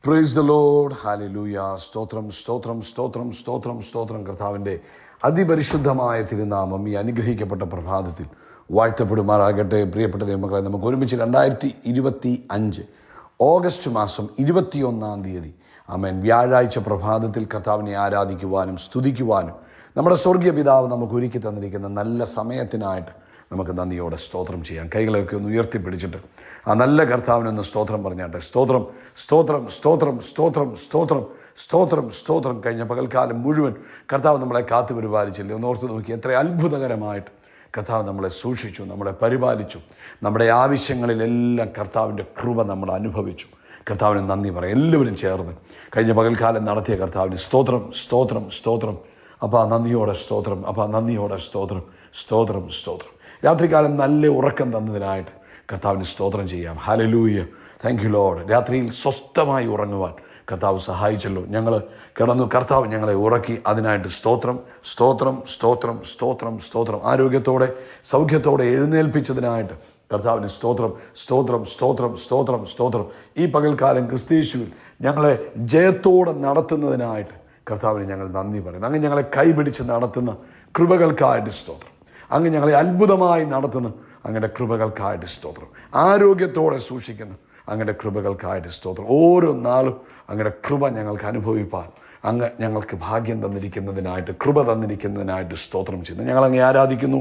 Praise the Lord. Hallelujah. സ്തോത്രം സ്തോത്രം സ്തോത്രം സ്തോത്രം സ്തോത്രം. കർത്താവിൻ്റെ അതിപരിശുദ്ധമായ തിരുനാമം ഈ അനുഗ്രഹിക്കപ്പെട്ട പ്രഭാതത്തിൽ വാഴ്ത്തപ്പെടുമാറാകട്ടെ. പ്രിയപ്പെട്ട ദൈവമക്കളെ, നമുക്ക് ഒരുമിച്ച് 2025 ഓഗസ്റ്റ് മാസം 21-ാം തീയതി ആമേൻ വ്യാഴാഴ്ച പ്രഭാതത്തിൽ കർത്താവിനെ ആരാധിക്കുവാനും സ്തുതിക്കുവാനും നമ്മുടെ സ്വർഗീയ പിതാവ് നമുക്ക് ഒരുക്കി തന്നിരിക്കുന്ന നല്ല സമയത്തിനായിട്ട് നമുക്ക് നന്ദിയോടെ സ്തോത്രം ചെയ്യാം. കൈകളെയൊക്കെ ഒന്ന് ഉയർത്തിപ്പിടിച്ചിട്ട് ആ നല്ല കർത്താവിനൊന്ന് സ്തോത്രം പറഞ്ഞാട്ടെ. സ്തോത്രം സ്തോത്രം സ്തോത്രം സ്തോത്രം സ്തോത്രം സ്തോത്രം സ്തോത്രം. കഴിഞ്ഞ പകൽക്കാലം മുഴുവൻ കർത്താവ് നമ്മളെ കാത്തു പരിപാലിച്ചില്ലേ? ഒന്ന് ഓർത്ത് നോക്കി, എത്ര അത്ഭുതകരമായിട്ട് കർത്താവ് നമ്മളെ സൂക്ഷിച്ചു, നമ്മളെ പരിപാലിച്ചു. നമ്മുടെ ആവശ്യങ്ങളിലെല്ലാം കർത്താവിൻ്റെ കൃപ നമ്മൾ അനുഭവിച്ചു. കർത്താവിന് നന്ദി പറയാം. എല്ലാവരും ചേർന്ന് കഴിഞ്ഞ പകൽക്കാലം നടത്തിയ കർത്താവിന് സ്തോത്രം സ്തോത്രം സ്തോത്രം. അപ്പോൾ നന്ദിയോടെ സ്തോത്രം, അപ്പോൾ നന്ദിയോടെ സ്തോത്രം സ്തോത്രം സ്തോത്രം. രാത്രികാലം നല്ല ഉറക്കം തന്നതിനായിട്ട് കർത്താവിന് സ്തോത്രം ചെയ്യാം. ഹല്ലേലൂയ. Thank you Lord. രാത്രിയിൽ സ്വസ്ഥമായി ഉറങ്ങുവാൻ കർത്താവ് സഹായിച്ചല്ലോ. ഞങ്ങൾ കിടന്നു, കർത്താവ് ഞങ്ങളെ ഉറക്കി. അതിനായിട്ട് സ്തോത്രം സ്തോത്രം സ്തോത്രം സ്തോത്രം സ്തോത്രം. ആരോഗ്യത്തോടെ സൗഖ്യത്തോടെ എഴുന്നേൽപ്പിച്ചതിനായിട്ട് കർത്താവിന് സ്തോത്രം സ്തോത്രം സ്തോത്രം സ്തോത്രം സ്തോത്രം. ഈ പകൽക്കാലം ക്രിസ്തീശുവിൽ ഞങ്ങളെ ജയത്തോടെ നടത്തുന്നതിനായിട്ട് കർത്താവിന് ഞങ്ങൾ നന്ദി പറയുന്നു. അങ്ങ് ഞങ്ങളെ കൈപിടിച്ച് നടത്തുന്ന കൃപകൾക്കായിട്ട് സ്തോത്രം. അങ്ങ് ഞങ്ങളെ അത്ഭുതമായി നടത്തുന്ന അങ്ങയുടെ കൃപകൾക്കായിട്ട് സ്തോത്രം. ആരോഗ്യത്തോടെ സൂക്ഷിക്കുന്ന അങ്ങയുടെ കൃപകൾക്കായിട്ട് സ്തോത്രം. ഓരോ നാളും അങ്ങയുടെ കൃപ ഞങ്ങൾക്ക് അനുഭവിപ്പാൻ അങ്ങ് ഞങ്ങൾക്ക് ഭാഗ്യം തന്നിരിക്കുന്നതിനായിട്ട്, കൃപ തന്നിരിക്കുന്നതിനായിട്ട് സ്തോത്രം ചെയ്യുന്നു. ഞങ്ങളങ്ങേ ആരാധിക്കുന്നു,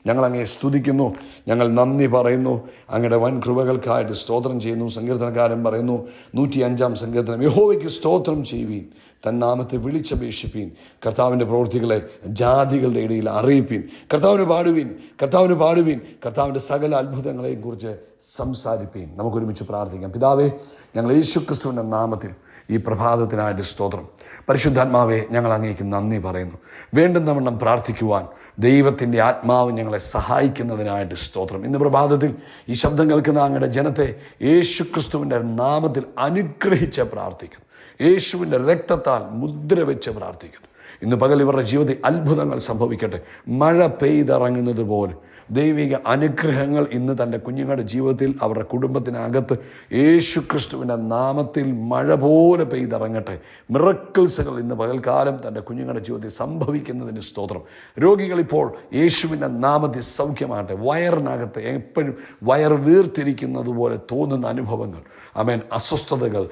ഞങ്ങളങ്ങേ സ്തുതിക്കുന്നു, ഞങ്ങൾ നന്ദി പറയുന്നു. അങ്ങയുടെ വൻ കൃപകൾക്കായിട്ട് സ്തോത്രം ചെയ്യുന്നു. സങ്കീർത്തനക്കാരൻ പറയുന്നു 105-ാം സങ്കീർത്തനം, യഹോവയ്ക്ക് സ്തോത്രം ചെയ്യുവീൻ, തന്നാമത്തെ വിളിച്ചപേക്ഷിപ്പീൻ, കർത്താവിൻ്റെ പ്രവൃത്തികളെ ജാതികളുടെ ഇടയിൽ അറിയിപ്പീൻ, കർത്താവിന് പാടുവീൻ, കർത്താവിന് പാടുവീൻ, കർത്താവിൻ്റെ സകല അത്ഭുതങ്ങളെയും കുറിച്ച് സംസാരിപ്പീൻ. നമുക്കൊരുമിച്ച് പ്രാർത്ഥിക്കാം. പിതാവേ, ഞങ്ങൾ യേശുക്രിസ്തുവിൻ്റെ നാമത്തിൽ ഈ പ്രഭാതത്തിനായിട്ട് സ്തോത്രം. പരിശുദ്ധാത്മാവെ, ഞങ്ങൾ അങ്ങേക്ക് നന്ദി പറയുന്നു. വേണ്ടുന്നവണ്ണം പ്രാർത്ഥിക്കുവാൻ ദൈവത്തിൻ്റെ ആത്മാവ് ഞങ്ങളെ സഹായിക്കുന്നതിനായിട്ട് സ്തോത്രം. ഇന്ന് പ്രഭാതത്തിൽ ഈ ശബ്ദം കേൾക്കുന്ന അങ്ങയുടെ ജനത്തെ യേശുക്രിസ്തുവിൻ്റെ നാമത്തിൽ അനുഗ്രഹിച്ച് പ്രാർത്ഥിക്കുന്നു. യേശുവിൻ്റെ രക്തത്താൽ മുദ്ര വെച്ച് പ്രാർത്ഥിക്കുന്നു. ഇന്ന് പകൽ ഇവരുടെ ജീവിതത്തിൽ അത്ഭുതങ്ങൾ സംഭവിക്കട്ടെ. മഴ പെയ്തിറങ്ങുന്നത് പോലെ ദൈവിക അനുഗ്രഹങ്ങൾ ഇന്ന് തൻ്റെ കുഞ്ഞുങ്ങളുടെ ജീവിതത്തിൽ, അവരുടെ കുടുംബത്തിനകത്ത് യേശുക്രിസ്തുവിൻ്റെ നാമത്തിൽ മഴ പോലെ പെയ്തിറങ്ങട്ടെ. മിറക്കിൾസുകൾ ഇന്ന് പകൽക്കാലം തൻ്റെ കുഞ്ഞുങ്ങളുടെ ജീവിതത്തിൽ സംഭവിക്കുന്നതിന് സ്തോത്രം. രോഗികളിപ്പോൾ യേശുവിൻ്റെ നാമത്തിൽ സൗഖ്യമാകട്ടെ. വയറിനകത്ത് എപ്പോഴും വയർ വീർത്തിരിക്കുന്നത് പോലെ തോന്നുന്ന അനുഭവങ്ങൾ, ആമേൻ, അസ്വസ്ഥതകൾ,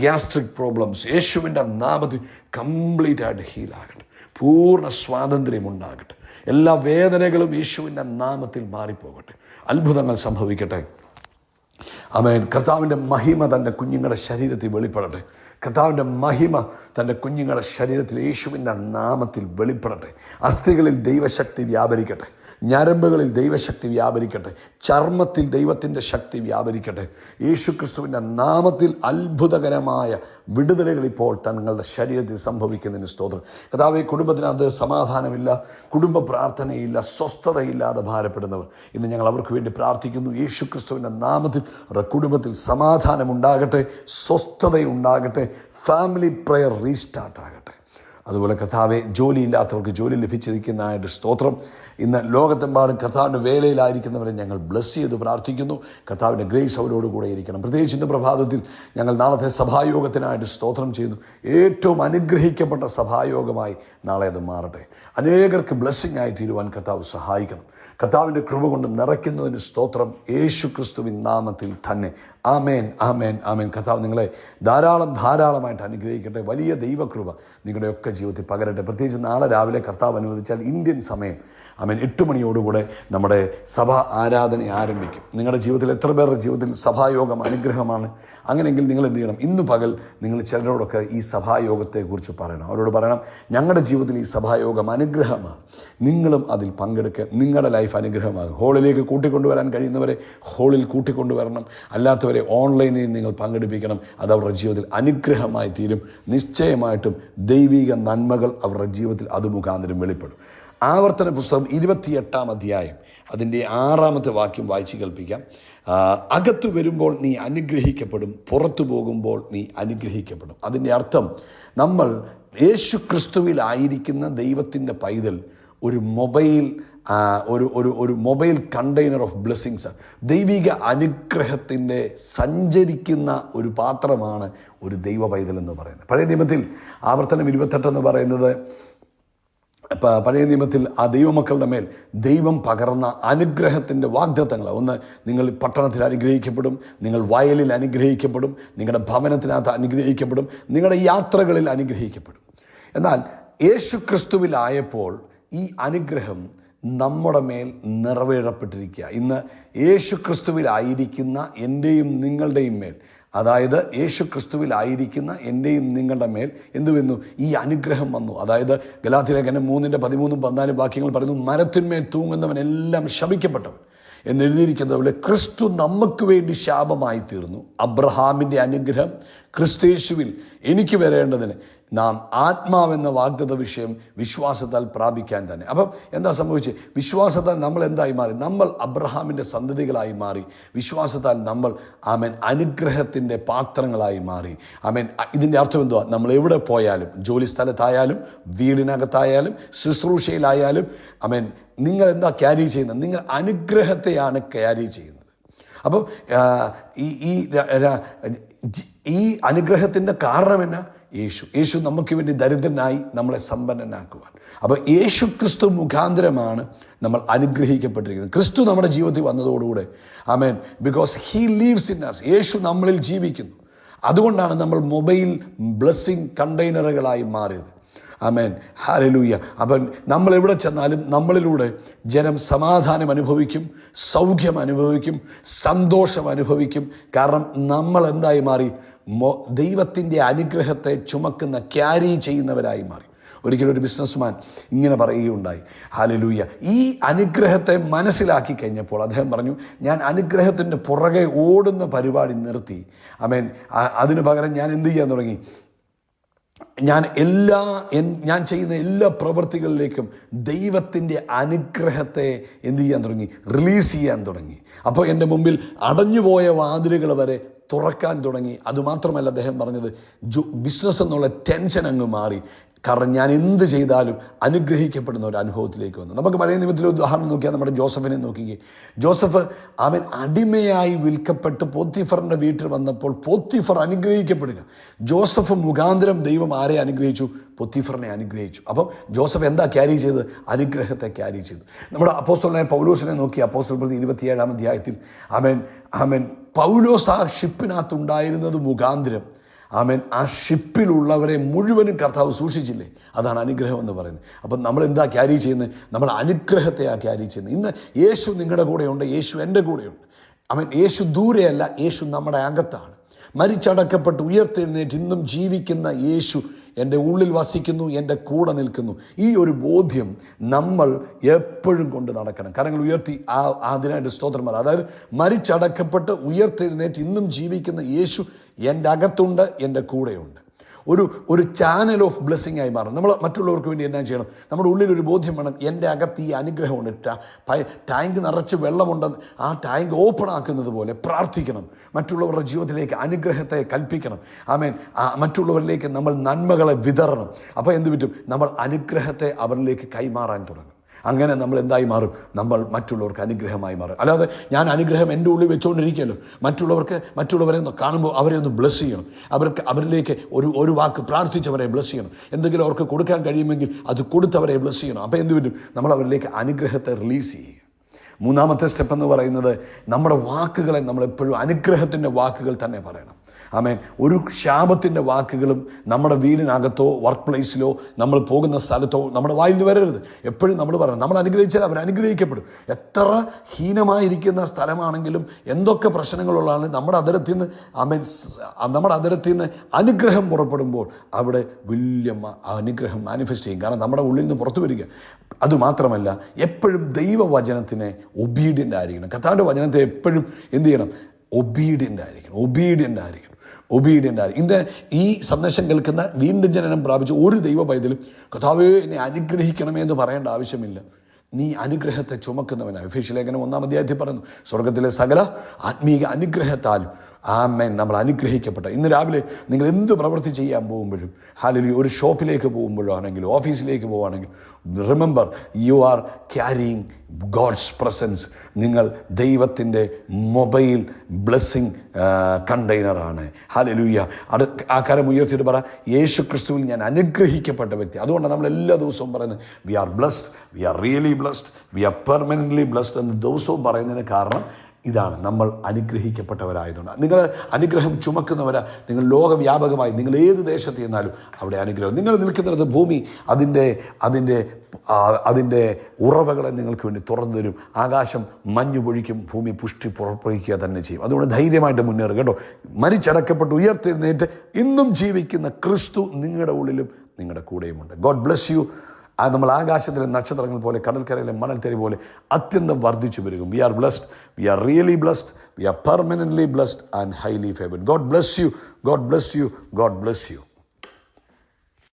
ഗ്യാസ്ട്രിക് പ്രോബ്ലംസ് യേശുവിൻ്റെ നാമത്തിൽ കംപ്ലീറ്റ് ആയിട്ട് ഹീലാകട്ടെ. പൂർണ്ണ സ്വാതന്ത്ര്യം ഉണ്ടാകട്ടെ. എല്ലാ വേദനകളും യേശുവിൻ്റെ നാമത്തിൽ മാറിപ്പോകട്ടെ. അത്ഭുതങ്ങൾ സംഭവിക്കട്ടെ. ആമേൻ. കർത്താവിൻ്റെ മഹിമ തൻ്റെ കുഞ്ഞുങ്ങളുടെ ശരീരത്തിൽ വെളിപ്പെടട്ടെ. കർത്താവിൻ്റെ മഹിമ തൻ്റെ കുഞ്ഞുങ്ങളുടെ ശരീരത്തിൽ യേശുവിൻ്റെ നാമത്തിൽ വെളിപ്പെടട്ടെ. അസ്ഥികളിൽ ദൈവശക്തി വ്യാപരിക്കട്ടെ. ഞരമ്പുകളിൽ ദൈവശക്തി വ്യാപരിക്കട്ടെ. ചർമ്മത്തിൽ ദൈവത്തിൻ്റെ ശക്തി വ്യാപരിക്കട്ടെ. യേശുക്രിസ്തുവിൻ്റെ നാമത്തിൽ അത്ഭുതകരമായ വിടുതലുകൾ ഇപ്പോൾ തങ്ങളുടെ ശരീരത്തിൽ സംഭവിക്കുന്നതിന് സ്തോത്രം. കർത്താവേ, കുടുംബത്തിനകത്ത് സമാധാനമില്ല, കുടുംബ പ്രാർത്ഥനയില്ല, സ്വസ്ഥതയില്ലാതെ ഭാരപ്പെടുന്നവർ, ഇന്ന് ഞങ്ങൾ അവർക്ക് വേണ്ടി പ്രാർത്ഥിക്കുന്നു. യേശുക്രിസ്തുവിൻ്റെ നാമത്തിൽ അവരുടെ കുടുംബത്തിൽ സമാധാനമുണ്ടാകട്ടെ, സ്വസ്ഥതയുണ്ടാകട്ടെ, ഫാമിലി പ്രയർ റീസ്റ്റാർട്ട് ആകട്ടെ. അതുപോലെ കർത്താവെ, ജോലിയില്ലാത്തവർക്ക് ജോലി ലഭിച്ചിരിക്കുന്നതായിട്ട് സ്തോത്രം. ഇന്ന് ലോകത്തെമ്പാടും കർത്താവിൻ്റെ വേലയിലായിരിക്കുന്നവരെ ഞങ്ങൾ ബ്ലസ് ചെയ്ത് പ്രാർത്ഥിക്കുന്നു. കർത്താവിൻ്റെ ഗ്രേസ് അവരോട് കൂടെ ഇരിക്കണം. പ്രത്യേകിച്ച് ഇന്ന് പ്രഭാതത്തിൽ ഞങ്ങൾ നാളത്തെ സഭായോഗത്തിനായിട്ട് സ്തോത്രം ചെയ്യുന്നു. ഏറ്റവും അനുഗ്രഹിക്കപ്പെട്ട സഭായോഗമായി നാളെ അത് മാറട്ടെ. അനേകർക്ക് ബ്ലെസ്സിങ് ആയി തീരുവാൻ കർത്താവ് സഹായിക്കണം. കർത്താവിൻ്റെ കൃപ കൊണ്ട് നിറയ്ക്കുന്നതിന് സ്തോത്രം. യേശു ക്രിസ്തുവിൻ നാമത്തിൽ തന്നെ. ആമേൻ ആമേൻ ആമേൻ. കർത്താവ് നിങ്ങളെ ധാരാളമായിട്ട് അനുഗ്രഹിക്കട്ടെ. വലിയ ദൈവകൃപ നിങ്ങളുടെയൊക്കെ ജീവിതത്തിൽ പകരട്ടെ. പ്രത്യേകിച്ച് നാളെ രാവിലെ കർത്താവ് അനുവദിച്ചാൽ ഇന്ത്യൻ സമയം ആമേൻ 8 മണിയോടുകൂടെ നമ്മുടെ സഭ ആരാധന ആരംഭിക്കും. നിങ്ങളുടെ ജീവിതത്തിൽ എത്ര പേരുടെ ജീവിതത്തിൽ സഭായോഗം അനുഗ്രഹമാണ്? അങ്ങനെയെങ്കിൽ നിങ്ങൾ എന്ത് ചെയ്യണം? ഇന്ന് പകൽ നിങ്ങൾ ചിലരോടൊക്കെ ഈ സഭായോഗത്തെക്കുറിച്ച് പറയണം. അവരോട് പറയണം, ഞങ്ങളുടെ ജീവിതത്തിൽ ഈ സഭായോഗം അനുഗ്രഹമാണ്, നിങ്ങളും അതിൽ പങ്കെടുക്കുക, നിങ്ങളുടെ ലൈഫ് അനുഗ്രഹമാകും. ഹോളിലേക്ക് കൂട്ടിക്കൊണ്ടുവരാൻ കഴിയുന്നവരെ ഹോളിൽ കൂട്ടിക്കൊണ്ടുവരണം. അല്ലാത്തവരെ ഓൺലൈനിൽ നിങ്ങൾ പങ്കെടുപ്പിക്കണം. അത് അവരുടെ ജീവിതത്തിൽ അനുഗ്രഹമായി തീരും. നിശ്ചയമായിട്ടും ദൈവിക നന്മകൾ അവരുടെ ജീവിതത്തിൽ അത് മുഖാന്തരം വെളിപ്പെടും. ആവർത്തന പുസ്തകം 28-ാം അധ്യായം അതിൻ്റെ 6-ാമത്തെ വാക്യം വായിച്ച് കേൾപ്പിക്കാം. അകത്തു വരുമ്പോൾ നീ അനുഗ്രഹിക്കപ്പെടും, പുറത്തു പോകുമ്പോൾ നീ അനുഗ്രഹിക്കപ്പെടും. അതിൻ്റെ അർത്ഥം, നമ്മൾ യേശു ക്രിസ്തുവിലായിരിക്കുന്ന ദൈവത്തിൻ്റെ പൈതൽ ഒരു മൊബൈൽ ഒരു ഒരു ഒരു മൊബൈൽ കണ്ടെയ്നർ ഓഫ് ബ്ലെസ്സിങ്സ്. ദൈവിക അനുഗ്രഹത്തിൻ്റെ സഞ്ചരിക്കുന്ന ഒരു പാത്രമാണ് ഒരു ദൈവ പൈതൽ എന്ന് പറയുന്നത്. പഴയ നിയമത്തിൽ ആവർത്തനം 28 എന്ന് പറയുന്നത്, പഴയ നിയമത്തിൽ ആ ദൈവമക്കളുടെ മേൽ ദൈവം പകർന്ന അനുഗ്രഹത്തിൻ്റെ വാഗ്ദത്തങ്ങൾ. ഒന്ന്, നിങ്ങൾ പട്ടണത്തിൽ അനുഗ്രഹിക്കപ്പെടും, നിങ്ങൾ വയലിൽ അനുഗ്രഹിക്കപ്പെടും, നിങ്ങളുടെ ഭവനത്തിനകത്ത് അനുഗ്രഹിക്കപ്പെടും, നിങ്ങളുടെ യാത്രകളിൽ അനുഗ്രഹിക്കപ്പെടും. എന്നാൽ യേശു ക്രിസ്തുവിലായപ്പോൾ ഈ അനുഗ്രഹം നമ്മുടെ മേൽ നിറവേറപ്പെട്ടിരിക്കുക. ഇന്ന് യേശു ക്രിസ്തുവിലായിരിക്കുന്ന എൻ്റെയും നിങ്ങളുടെയും മേൽ, അതായത് യേശു ക്രിസ്തുവിലായിരിക്കുന്ന എൻ്റെയും നിങ്ങളുടെ മേൽ എന്തു വന്നു? ഈ അനുഗ്രഹം വന്നു. അതായത് ഗലാത്യലേഖനം 3:13-14 വാക്യങ്ങൾ പറയുന്നു, മരത്തിന്മേൽ തൂങ്ങുന്നവനെല്ലാം ശപിക്കപ്പെട്ടവൻ എന്നെഴുതിയിരിക്കുന്നത് പോലെ ക്രിസ്തു നമുക്ക് വേണ്ടി ശാപമായി തീർന്നു. അബ്രഹാമിൻ്റെ അനുഗ്രഹം ക്രിസ്തയേശുവിൽ എനിക്ക് വരേണ്ടതിന് നാം ആത്മാവെന്ന വാഗ്ദത്ത വിഷയം വിശ്വാസത്താൽ പ്രാപിക്കാൻ തന്നെ. അപ്പം എന്താ സംഭവിച്ചത്? വിശ്വാസത്താൽ നമ്മൾ എന്തായി മാറി? നമ്മൾ അബ്രഹാമിൻ്റെ സന്തതികളായി മാറി. വിശ്വാസത്താൽ നമ്മൾ അനുഗ്രഹത്തിൻ്റെ പാത്രങ്ങളായി മാറി. ഇതിൻ്റെ അർത്ഥം എന്തുവാ? നമ്മൾ എവിടെ പോയാലും, ജോലി സ്ഥലത്തായാലും, വീടിനകത്തായാലും, ശുശ്രൂഷയിലായാലും, നിങ്ങൾ എന്താ ക്യാരി ചെയ്യുന്നത്? നിങ്ങൾ അനുഗ്രഹത്തെയാണ് ക്യാരി ചെയ്യുന്നത്. അപ്പം ഈ അനുഗ്രഹത്തിൻ്റെ കാരണം എന്നാ? യേശു നമുക്ക് വേണ്ടി ദരിദ്രനായി നമ്മളെ സമ്പന്നനാക്കുവാൻ. അപ്പോൾ യേശു ക്രിസ്തു മുഖാന്തരമാണ് നമ്മൾ അനുഗ്രഹിക്കപ്പെട്ടിരിക്കുന്നത്. ക്രിസ്തു നമ്മുടെ ജീവിതത്തിൽ വന്നതോടുകൂടെ because he lives in us, Yeshu നമ്മളിൽ ജീവിക്കുന്നു. അതുകൊണ്ടാണ് നമ്മൾ മൊബൈൽ ബ്ലെസ്സിങ് കണ്ടെയ്നറുകളായി മാറിയത്. ഹല്ലേലൂയ. അപ്പം നമ്മൾ എവിടെ ചെന്നാലും നമ്മളിലൂടെ ജനം സമാധാനം അനുഭവിക്കും, സൗഖ്യം അനുഭവിക്കും, സന്തോഷം അനുഭവിക്കും. കാരണം നമ്മൾ എന്തായി മാറി? ദൈവത്തിൻ്റെ അനുഗ്രഹത്തെ ചുമക്കുന്ന, ക്യാരി ചെയ്യുന്നവരായി മാറി. ഒരിക്കലും ഒരു ബിസിനസ്മാൻ ഇങ്ങനെ പറയുകയുണ്ടായി, ഹല്ലേലൂയ, ഈ അനുഗ്രഹത്തെ മനസ്സിലാക്കി കഴിഞ്ഞപ്പോൾ അദ്ദേഹം പറഞ്ഞു, ഞാൻ അനുഗ്രഹത്തിൻ്റെ പുറകെ ഓടുന്ന പരിപാടി നിർത്തി. അതിനു പകരം ഞാൻ എന്ത് ചെയ്യാൻ തുടങ്ങി? ഞാൻ ചെയ്യുന്ന എല്ലാ പ്രവൃത്തികളിലേക്കും ദൈവത്തിൻ്റെ അനുഗ്രഹത്തെ എന്ത് ചെയ്യാൻ തുടങ്ങി? റിലീസ് ചെയ്യാൻ തുടങ്ങി. അപ്പോൾ എൻ്റെ മുമ്പിൽ അടഞ്ഞുപോയ വാതിലുകൾ വരെ തുറക്കാൻ തുടങ്ങി. അതുമാത്രമല്ല, അദ്ദേഹം പറഞ്ഞത് ബിസിനസ് എന്നുള്ള ടെൻഷൻ അങ്ങ് മാറി. കാരണം ഞാൻ എന്ത് ചെയ്താലും അനുഗ്രഹിക്കപ്പെടുന്ന ഒരു അനുഭവത്തിലേക്ക് വന്നു. നമുക്ക് പഴയ നിയമത്തിലെ ഉദാഹരണം നോക്കിയാൽ നമ്മുടെ ജോസഫിനെ നോക്കിക്കേ. ജോസഫ് അടിമയായി വിൽക്കപ്പെട്ട് പോത്തിഫറിൻ്റെ വീട്ടിൽ വന്നപ്പോൾ പോത്തിഫർ അനുഗ്രഹിക്കപ്പെടുക. ജോസഫ് മുഖാന്തരം ദൈവം ആരെ അനുഗ്രഹിച്ചു? പോത്തിഫറിനെ അനുഗ്രഹിച്ചു. അപ്പം ജോസഫ് എന്താ ക്യാരി ചെയ്തത്? അനുഗ്രഹത്തെ ക്യാരി ചെയ്തു. നമ്മുടെ അപ്പോസ്തലനായ പൗലോസിനെ നോക്കി, അപ്പോസ്തല പ്രവൃത്തി 27-ാം അധ്യായത്തിൽ പൗലോസ് ആ ഷിപ്പിനകത്തുണ്ടായിരുന്നത് മുഖാന്തരം ആ ഷിപ്പിലുള്ളവരെ മുഴുവനും കർത്താവ് സൂക്ഷിച്ചില്ലേ? അതാണ് അനുഗ്രഹം എന്ന് പറയുന്നത്. അപ്പം നമ്മൾ എന്താ ക്യാരി ചെയ്യുന്നത്? നമ്മൾ അനുഗ്രഹത്തെയാണ് ക്യാരി ചെയ്യുന്നത്. ഇന്ന് യേശു നിങ്ങളുടെ കൂടെയുണ്ട്, യേശു എൻ്റെ കൂടെയുണ്ട്. യേശു ദൂരെയല്ല, യേശു നമ്മുടെ അകത്താണ്. മരിച്ചടക്കപ്പെട്ട് ഉയർത്തെഴുന്നേറ്റ് ഇന്നും ജീവിക്കുന്ന യേശു എൻ്റെ ഉള്ളിൽ വസിക്കുന്നു, എൻ്റെ കൂടെ നിൽക്കുന്നു. ഈ ഒരു ബോധ്യം നമ്മൾ എപ്പോഴും കൊണ്ട് നടക്കണം. കരങ്ങൾ ഉയർത്തി അതിനായിട്ട് സ്തോത്രം പറ. അതായത് മരിച്ചടക്കപ്പെട്ട് ഉയർത്തെഴുന്നേറ്റ് ഇന്നും ജീവിക്കുന്ന യേശു എൻ്റെ അകത്തുണ്ട്, എൻ്റെ കൂടെയുണ്ട്. ഒരു ചാനൽ ഓഫ് ബ്ലെസ്സിങ് ആയി മാറും. നമ്മൾ മറ്റുള്ളവർക്ക് വേണ്ടി എന്നാ ചെയ്യണം? നമ്മുടെ ഉള്ളിലൊരു ബോധ്യം വേണം, എൻ്റെ അകത്ത് ഈ അനുഗ്രഹമുണ്ട്. ടാങ്ക് നിറച്ച് വെള്ളമുണ്ടെന്ന് ആ ടാങ്ക് ഓപ്പൺ ആക്കുന്നത് പോലെ പ്രാർത്ഥിക്കണം. മറ്റുള്ളവരുടെ ജീവിതത്തിലേക്ക് അനുഗ്രഹത്തെ കൽപ്പിക്കണം. മറ്റുള്ളവരിലേക്ക് നമ്മൾ നന്മകളെ വിതറണം. അപ്പോൾ എന്ത് പറ്റും? നമ്മൾ അനുഗ്രഹത്തെ അവരിലേക്ക് കൈമാറാൻ തുടങ്ങും. അങ്ങനെ നമ്മൾ എന്തായി മാറും? നമ്മൾ മറ്റുള്ളവർക്ക് അനുഗ്രഹമായി മാറും. അല്ലാതെ ഞാൻ അനുഗ്രഹം എൻ്റെ ഉള്ളിൽ വെച്ചുകൊണ്ടിരിക്കുകയല്ലോ. മറ്റുള്ളവരെ കാണുമ്പോൾ അവരെ ഒന്ന് ബ്ലെസ് ചെയ്യണം. അവരിലേക്ക് ഒരു വാക്ക് പ്രാർത്ഥിച്ചവരെ ബ്ലെസ് ചെയ്യണം. എന്തെങ്കിലും അവർക്ക് കൊടുക്കാൻ കഴിയുമെങ്കിൽ അത് കൊടുത്തവരെ ബ്ലെസ് ചെയ്യണം. അപ്പോൾ എന്ത് പറ്റും? നമ്മൾ അവരിലേക്ക് അനുഗ്രഹത്തെ റിലീസ് ചെയ്യുക. മൂന്നാമത്തെ സ്റ്റെപ്പ് എന്ന് പറയുന്നത്, നമ്മുടെ വാക്കുകളെ നമ്മളെപ്പോഴും അനുഗ്രഹത്തിൻ്റെ വാക്കുകൾ തന്നെ പറയണം. ഒരു ശാപത്തിൻ്റെ വാക്കുകളും നമ്മുടെ വീടിനകത്തോ വർക്ക് പ്ലേസിലോ നമ്മൾ പോകുന്ന സ്ഥലത്തോ നമ്മുടെ വായിൽ നിന്ന് വരരുത്. എപ്പോഴും നമ്മൾ പറയണം, നമ്മൾ അനുഗ്രഹിച്ചാൽ അവർ അനുഗ്രഹിക്കപ്പെടും. എത്ര ഹീനമായിരിക്കുന്ന സ്ഥലമാണെങ്കിലും, എന്തൊക്കെ പ്രശ്നങ്ങളുള്ളതാണ്, നമ്മുടെ അതിരത്തിൽ നിന്ന് അനുഗ്രഹം പുറപ്പെടുമ്പോൾ അവിടെ വലിയ അനുഗ്രഹം മാനിഫെസ്റ്റ് ചെയ്യും. കാരണം നമ്മുടെ ഉള്ളിൽ നിന്ന് പുറത്തു വരിക. അതുമാത്രമല്ല, എപ്പോഴും ദൈവവചനത്തിനെ ഒബീഡിയൻ്റ് ആയിരിക്കണം. കർത്താവിൻ്റെ വചനത്തെ എപ്പോഴും എന്ത് ചെയ്യണം? ഒബീഡിയൻ്റ് ആയിരിക്കണം. ഇന്ന് ഈ സന്ദേശം കേൾക്കുന്ന വീണ്ടും ജനനം പ്രാപിച്ച ഒരു ദൈവ പൈതലും കർത്താവേ എന്നെ അനുഗ്രഹിക്കണമേ എന്ന് പറയേണ്ട ആവശ്യമില്ല. നീ അനുഗ്രഹത്തെ ചുമക്കുന്നവനാണ്. എഫേസ്യ ലേഖനം 1-ാം അധ്യായത്തിൽ പറയുന്നു, സ്വർഗത്തിലെ സകല ആത്മീക അനുഗ്രഹത്താലും ആമേൻ. നമ്മൾ അനുഗ്രഹിക്കപ്പെട്ട ഇന്ന് രാവിലെ നിങ്ങൾ എന്ത് പ്രവൃത്തി ചെയ്യാൻ പോകുമ്പോഴും, ഹല്ലേലൂയ, ഒരു ഷോപ്പിലേക്ക് പോകുമ്പോഴാണെങ്കിലും ഓഫീസിലേക്ക് പോകുകയാണെങ്കിൽ, remember you are carrying God's presence. നിങ്ങൾ ദൈവത്തിൻ്റെ മൊബൈൽ ബ്ലെസ്സിങ് കണ്ടെയ്നറാണ്. ഹല്ലേലൂയ. ആ കരം ഉയർത്തിയിട്ട് പറ, യേശു ക്രിസ്തുവിൽ ഞാൻ അനുഗ്രഹിക്കപ്പെട്ട വ്യക്തി. അതുകൊണ്ട് നമ്മൾ എല്ലാ ദിവസവും പറയുന്നത് we are blessed, we are really blessed, we are permanently blessed എന്ന് ദിവസവും പറയുന്നതിന് കാരണം ഇതാണ്, നമ്മൾ അനുഗ്രഹിക്കപ്പെട്ടവരായതുകൊണ്ട്. നിങ്ങൾ അനുഗ്രഹം ചുമക്കുന്നവരാ. നിങ്ങൾ ലോകവ്യാപകമായി നിങ്ങൾ ഏത് ദേശത്ത് ചെന്നാലും അവിടെ അനുഗ്രഹം. നിങ്ങൾ നിൽക്കുന്നിടത്ത് ഭൂമി അതിൻ്റെ ഉറവകളെ നിങ്ങൾക്ക് വേണ്ടി തുറന്നു തരും. ആകാശം മഞ്ഞു പൊഴിക്കും, ഭൂമി പുഷ്ടി പുറപ്പെടുവിക്കുക തന്നെ ചെയ്യും. അതുകൊണ്ട് ധൈര്യമായിട്ട് മുന്നേറുക കേട്ടോ. മരിച്ചടക്കപ്പെട്ട് ഉയർത്തെഴുന്നേറ്റ് ഇന്നും ജീവിക്കുന്ന ക്രിസ്തു നിങ്ങളുടെ ഉള്ളിലും നിങ്ങളുടെ കൂടെയുമുണ്ട്. God bless U. നമ്മൾ ആകാശത്തിലെ നക്ഷത്രങ്ങൾ പോലെ, കടൽക്കരയിലെ മണൽത്തരി പോലെ അത്യന്തം വർദ്ധിച്ചു വരും. We are blessed, we are really blessed, we are permanently blessed and highly favoured. God bless you, God bless you, God bless U.